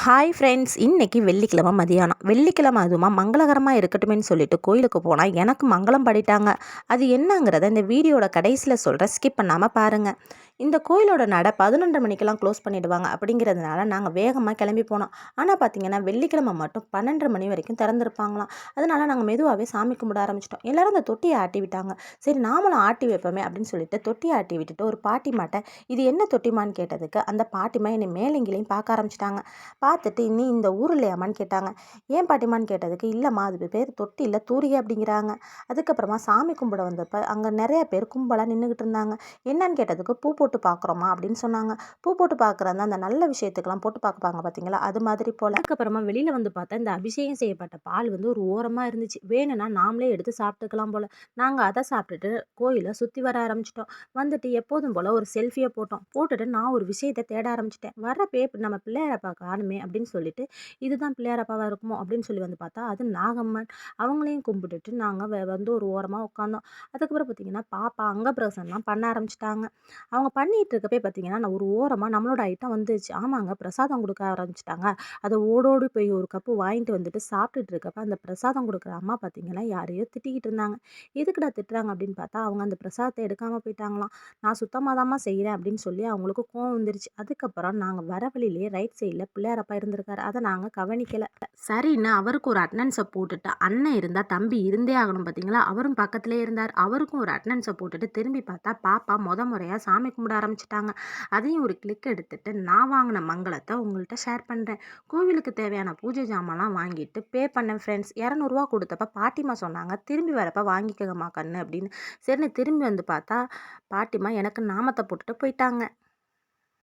Hi friends, இன்னைக்கு வெள்ளிக்கிழமை மதியானம். வெள்ளிக்கிழமை அதுவுமா மங்களகரமாக இருக்கட்டுமேன்னு சொல்லிட்டு கோயிலுக்கு போனால் எனக்கு மங்களம் பாடிட்டாங்க. அது என்னங்கிறத இந்த வீடியோட கடைசியில் சொல்கிறேன், ஸ்கிப் பண்ணாமல் பாருங்கள். இந்த கோயிலோட நடை 11:30 மணிக்கெல்லாம் க்ளோஸ் பண்ணிடுவாங்க. அப்படிங்கிறதுனால நாங்கள் வேகமாக கிளம்பி போனோம். ஆனால் பார்த்தீங்கன்னா வெள்ளிக்கிழமை மட்டும் 12:30 மணி வரைக்கும் திறந்துருப்பாங்களாம். அதனால நாங்கள் மெதுவாகவே சாமி கும்பிட ஆரம்பிச்சிட்டோம். எல்லாரும் அந்த தொட்டியை ஆட்டி விட்டாங்க. சரி நாமளும் ஆட்டி வைப்போமே அப்படின்னு சொல்லிட்டு தொட்டியை ஆட்டி விட்டுட்டு ஒரு பாட்டிமாட்ட இது என்ன தொட்டிமான்னு கேட்டதுக்கு அந்த பாட்டிமா என்னை மேலங்கிலையும் பார்க்க ஆரம்பிச்சிட்டாங்க. பார்த்துட்டு நீ இந்த ஊர் இல்லையாம்மான்னு கேட்டாங்க. ஏன் பாட்டிமான்னு கேட்டதுக்கு இல்லைம்மா அது பேர் தொட்டி இல்லை தூரிகை அப்படிங்கிறாங்க. அதுக்கப்புறமா சாமி கும்பிட வந்தப்போ அங்கே நிறைய பேர் கும்பலாக நின்றுக்கிட்டு இருந்தாங்க. என்னன்னு கேட்டதுக்கு பூ போட்டு பார்க்குறோமா அப்படின்னு சொன்னாங்க. பூ போட்டு பார்க்குறாங்க அந்த நல்ல விஷயத்துக்கெல்லாம் போட்டு பார்ப்பாங்க பார்த்தீங்களா, அது மாதிரி போல். அதுக்கப்புறமா வெளியில் வந்து பார்த்தா இந்த அபிஷேகம் செய்யப்பட்ட பால் வந்து ஒரு ஓரமாக இருந்துச்சு. வேணும்னா நாமளே எடுத்து சாப்பிட்டுக்கலாம் போல். நாங்கள் அதை சாப்பிட்டுட்டு கோயிலை சுற்றி வர ஆரம்பிச்சிட்டோம். வந்துட்டு எப்போதும் போல் ஒரு செல்ஃபியை போட்டுட்டு நான் ஒரு விஷயத்தை தேட ஆரம்பிச்சிட்டேன். வர நம்ம பிள்ளையாரப்பா காணுமே அப்படின்னு சொல்லிட்டு இதுதான் பிள்ளையாரப்பாவாக இருக்குமோ அப்படின்னு சொல்லி வந்து பார்த்தா அது நாகம்மன். அவங்களையும் கும்பிட்டுட்டு நாங்கள் வந்து ஒரு ஓரமாக உட்காந்தோம். அதுக்கப்புறம் பார்த்தீங்கன்னா பாப்பா அங்கப்பிரசன்லாம் பண்ண ஆரம்பிச்சிட்டாங்க. அவங்க பண்ணிட்டு இருக்கப்பே பார்த்தீங்கன்னா நான் ஒரு ஓரமாக நம்மளோட ஐட்டம் வந்துச்சு. ஆமாங்க, பிரசாதம் கொடுக்க ஆரம்பிச்சிட்டாங்க. அதை ஓடோடி போய் ஒரு கப்பு வாங்கிட்டு வந்துட்டு சாப்பிட்டுட்டு இருக்கப்ப அந்த பிரசாதம் கொடுக்குற அம்மா பார்த்தீங்கன்னா யாரையோ திட்டிக்கிட்டு இருந்தாங்க. எதுக்குடா திட்டுறாங்க அப்படின்னு பார்த்தா அவங்க அந்த பிரசாதத்தை எடுக்காமல் போயிட்டாங்களாம். நான் சுத்தமாக தாம்மா செய்கிறேன் அப்படின்னு சொல்லி அவங்களுக்கு கோவம் வந்துருச்சு. அதுக்கப்புறம் நாங்கள் வர வழியிலேயே ரைட் சைடில் பிள்ளையாரப்பா இருந்திருக்காரு. அதை நாங்கள் கவனிக்கலை. சரின்னு அவருக்கு ஒரு அட்டனன்ஸை போட்டுட்டு அண்ணன் இருந்தால் தம்பி இருந்தே ஆகணும் பார்த்தீங்களா, அவரும் பக்கத்திலே இருந்தார். அவருக்கும் ஒரு அட்டனன்ஸை போட்டுட்டு திரும்பி பார்த்தா பாப்பா முறையாக சாமி கும்பிட ஆரம்பிச்சிட்டாங்க. அதையும் ஒரு கிளிக் எடுத்துட்டு நான் வாங்கின மங்களத்தை உங்கள்கிட்ட ஷேர் பண்ணுறேன். கோவிலுக்கு தேவையான பூஜை ஜாமான்லாம் வாங்கிட்டு பே பண்ணேன் ஃப்ரெண்ட்ஸ். 200 கொடுத்தப்ப பாட்டிமா சொன்னாங்க திரும்பி வரப்ப வாங்கிக்கங்கம்மா கண்ணு அப்படின்னு. சரின்னு திரும்பி வந்து பார்த்தா பாட்டிமா எனக்கு நாமத்தை போட்டுட்டு போயிட்டாங்க.